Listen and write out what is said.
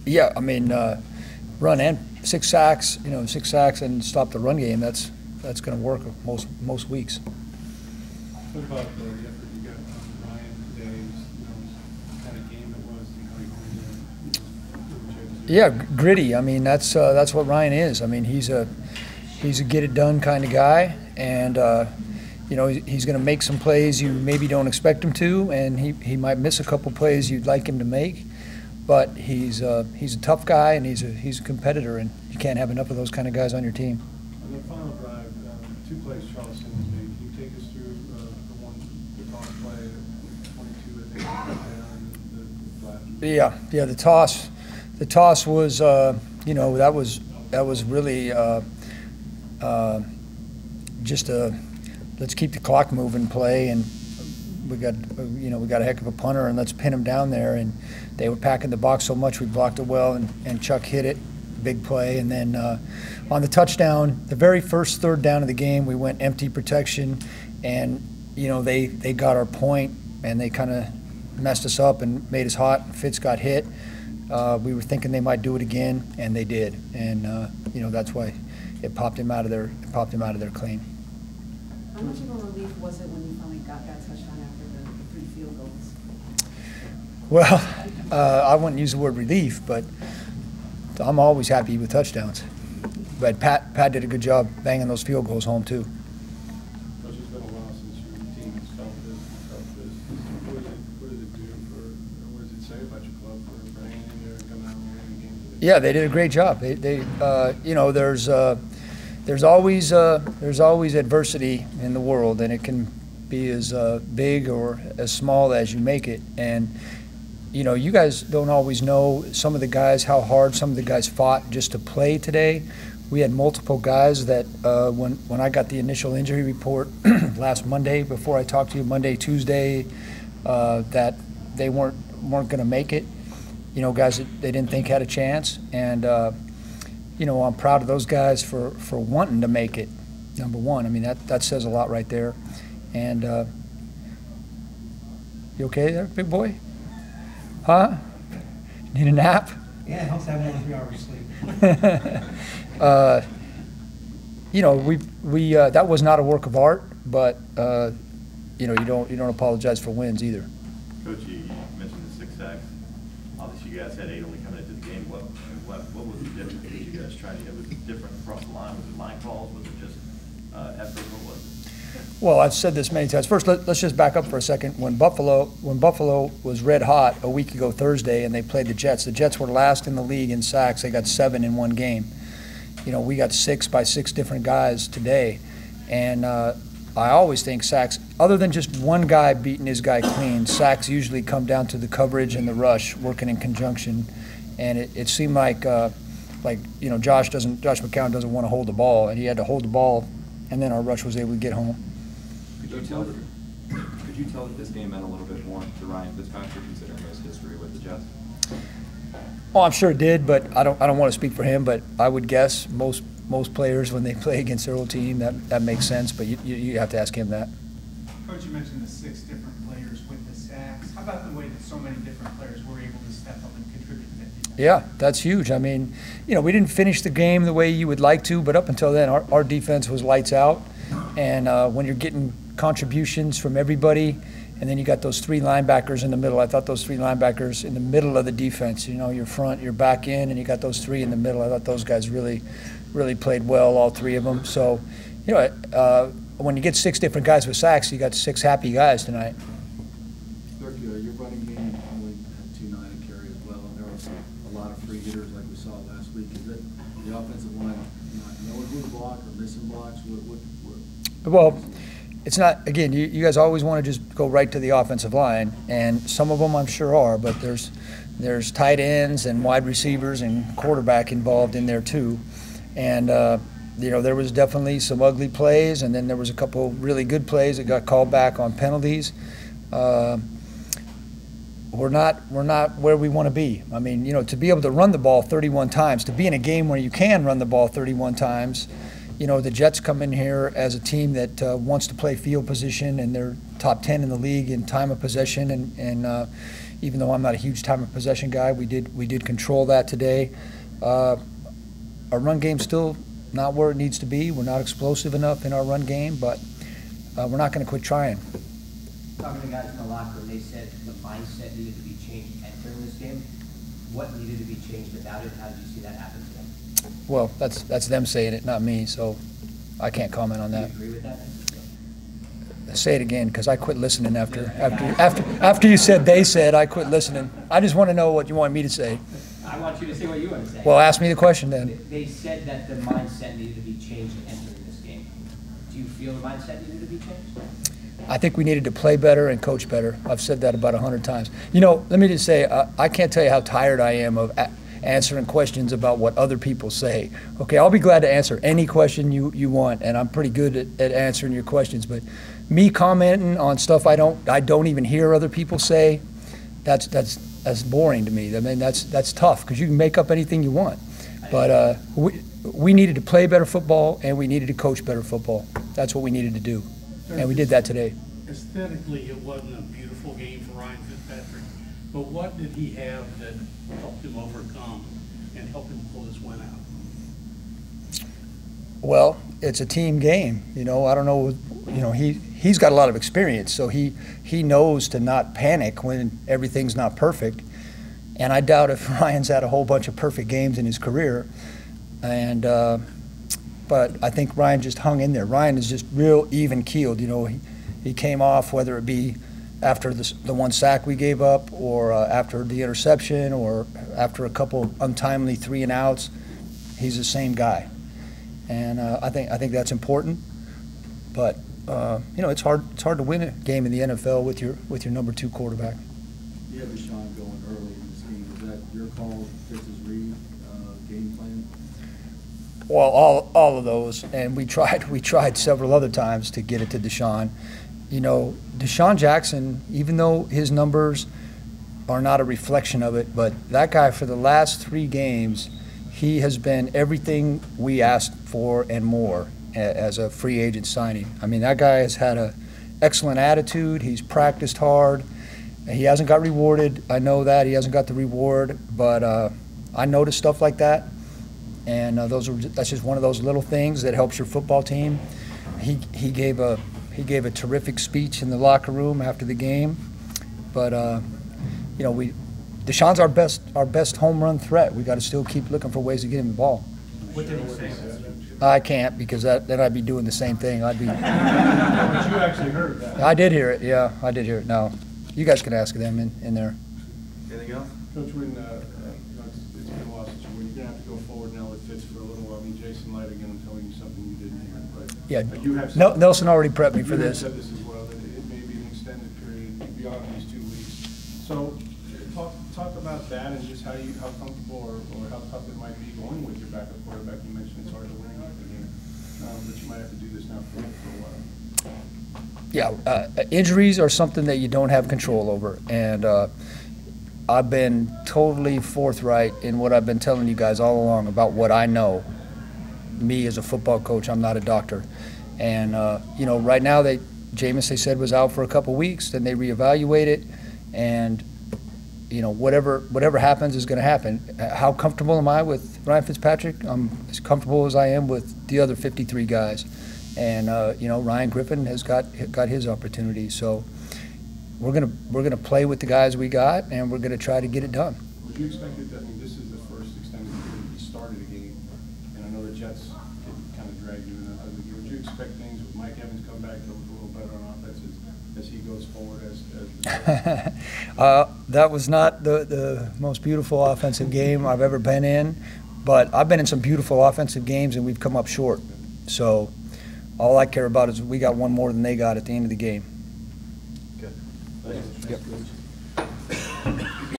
Yeah, I mean, run and 6 sacks, 6 sacks and stop the run game. That's going to work most weeks. What about the effort you got on Ryan today? What kind of game it was and how you Yeah, gritty. I mean, that's what Ryan is. I mean, he's a get it done kind of guy, and he's going to make some plays you maybe don't expect him to, and he might miss a couple plays you'd like him to make. But he's a tough guy, and he's a competitor, and you can't have enough of those kind of guys on your team. On the final drive, 2 plays Charles Simmons made. Can you take us through the toss play, 22, I think, and Yeah. The toss was that was really just a let's keep the clock moving play, and we got a heck of a punter, and let's pin him down there. And they were packing the box so much, we blocked it well, and Chuck hit it, big play. And then on the touchdown, the very first third down of the game, we went empty protection, and they got our point, and they kind of messed us up and made us hot. Fitz got hit. We were thinking they might do it again, and they did. And that's why it popped him out of there. Clean. How much of a relief was it when you finally got that touchdown after the 3 field goals? Well, I wouldn't use the word relief, but I'm always happy with touchdowns. But Pat did a good job banging those field goals home too. Coach, it's been a while since your team has felt this. What does it do what does it say about your club for hanging in there and coming out and winning the game today? Yeah, they did a great job. There's always adversity in the world, and it can be as big or as small as you make it. And you guys don't always know some of the guys, how hard some of the guys fought just to play today. We had multiple guys that when I got the initial injury report last Monday, before I talked to you Monday, Tuesday, that they weren't going to make it. Guys that they didn't think had a chance. And I'm proud of those guys for wanting to make it. Number one, I mean that says a lot right there. And you okay there, big boy? Huh? Need a nap? Yeah, it helps to have another 3 hours sleep. That was not a work of art, but you don't apologize for wins either. Coach, you mentioned the 6 sacks. Obviously, you guys had 8 only coming into the game. What was the difference? Did you guys try to get it different across the line? Was it line calls? Was it just effort? What was it? Well, I've said this many times. First, let's just back up for a second. When Buffalo was red hot a week ago Thursday, and they played the Jets were last in the league in sacks. They got 7 in one game. We got 6 by 6 different guys today, and I always think sacks, other than just one guy beating his guy clean, sacks usually come down to the coverage and the rush working in conjunction. And it seemed like Josh McCown doesn't want to hold the ball, and he had to hold the ball, and then our rush was able to get home. Could you tell that this game meant a little bit more to Ryan Fitzpatrick, considering his history with the Jets? Oh, I'm sure it did, but I don't want to speak for him. But I would guess most players, when they play against their old team, that makes sense. But you have to ask him that. Coach, you mentioned the 6 different players with the sacks. How about the way that so many different players were able to step up and contribute to that defense? Yeah, that's huge. I mean, we didn't finish the game the way you would like to, but up until then, our defense was lights out. And when you're getting contributions from everybody, and then you got those 3 linebackers in the middle. I thought those 3 linebackers in the middle of the defense, your front, your back end, and you got those 3 in the middle. I thought those guys really played well, all 3 of them. So, when you get 6 different guys with sacks, you got 6 happy guys tonight. Look, your running game only had 290 carry as well, and there was a lot of free hitters like we saw last week. Is it the offensive line not knowing who to block or missing blocks? Well, it's not, again, you guys always want to just go right to the offensive line, and some of them I'm sure are, but there's tight ends and wide receivers and quarterback involved in there too. And, there was definitely some ugly plays, and then there was a couple really good plays that got called back on penalties. We're not where we want to be. I mean, to be able to run the ball 31 times, to be in a game where you can run the ball 31 times, the Jets come in here as a team that wants to play field position, and they're top 10 in the league in time of possession. And even though I'm not a huge time of possession guy, we did control that today. Our run game's still not where it needs to be. We're not explosive enough in our run game, but we're not going to quit trying. Talking to guys in the locker room, they said the mindset needed to be changed entering this game. What needed to be changed about it? How did you see that happen today? Well, that's them saying it, not me, so I can't comment on Do you that. agree with that? Say it again, because I quit listening after you said they said. I quit listening. I just want to know what you want me to say. I want you to say what you want to say. Well, ask me the question then. They said that the mindset needed to be changed entering this game. Do you feel the mindset needed to be changed? I think we needed to play better and coach better. I've said that about 100 times. You know, let me just say, I can't tell you how tired I am of answering questions about what other people say. Okay, I'll be glad to answer any question you want, and I'm pretty good at answering your questions. But me commenting on stuff I don't even hear other people say, that's boring to me. I mean, that's tough because you can make up anything you want. But we needed to play better football and we needed to coach better football. That's what we needed to do, and we did that today. Aesthetically, it wasn't a beautiful game for Ryan Fitzpatrick, but what did he have that helped him overcome and helped him pull this win out? Well, it's a team game. You know, I don't know. You know, he's got a lot of experience, so he knows to not panic when everything's not perfect. And I doubt if Ryan's had a whole bunch of perfect games in his career. And but I think Ryan just hung in there. Ryan is just real even keeled. You know, he came off, whether it be after the one sack we gave up, or after the interception, or after a couple untimely 3-and-outs. He's the same guy. And I think that's important. But you know, it's hard to win a game in the NFL with your number 2 quarterback. You had Deshaun going early in this game. Was that your call, Fitz's read, game plan? Well, all of those, and we tried several other times to get it to Deshaun. You know, Deshaun Jackson, even though his numbers are not a reflection of it, but that guy for the last 3 games, he has been everything we asked for and more as a free agent signing. I mean, that guy has had an excellent attitude. He's practiced hard. He hasn't got rewarded. I know that. He hasn't got the reward, but I noticed stuff like that. And that's just one of those little things that helps your football team. He gave a terrific speech in the locker room after the game. But you know, Deshaun's our best home run threat. We got to still keep looking for ways to get him the ball. What did he say? I can't, because then I'd be doing the same thing. I'd be. But you actually heard that. I did hear it. Yeah, I did hear it. Now, you guys can ask them in there. Anything else? Coach, when it's been a while since you're going to have to go forward now with Fitz for a little while. I mean, Jason Light, again, I'm telling you something you didn't hear, but Yeah. you have said, Nelson already prepped me for you have this. said this as well, that it may be an extended period beyond these 2 weeks. So talk about that and just how comfortable or how tough it might be going with your backup quarterback. You mentioned it's hard to win a game, but you might have to do this now for a while. Yeah, injuries are something that you don't have control over, and I've been totally forthright in what I've been telling you guys all along about what I know. Me as a football coach, I'm not a doctor, and you know, right now Jameis, they said, was out for a couple weeks. Then they reevaluate it, and you know, whatever happens is going to happen. How comfortable am I with Ryan Fitzpatrick? I'm as comfortable as I am with the other 53 guys. And you know, Ryan Griffin has got his opportunity. So we're gonna play with the guys we got, and we're gonna try to get it done. Would you expect it? I mean, this is the first extended period you started a game, and I know the Jets did kind of drag you in the other game. Would you expect things with Mike Evans come back to look a little better on offense as he goes forward? That was not the most beautiful offensive game I've ever been in, but I've been in some beautiful offensive games, and we've come up short. So all I care about is we got one more than they got at the end of the game. Good. Yep.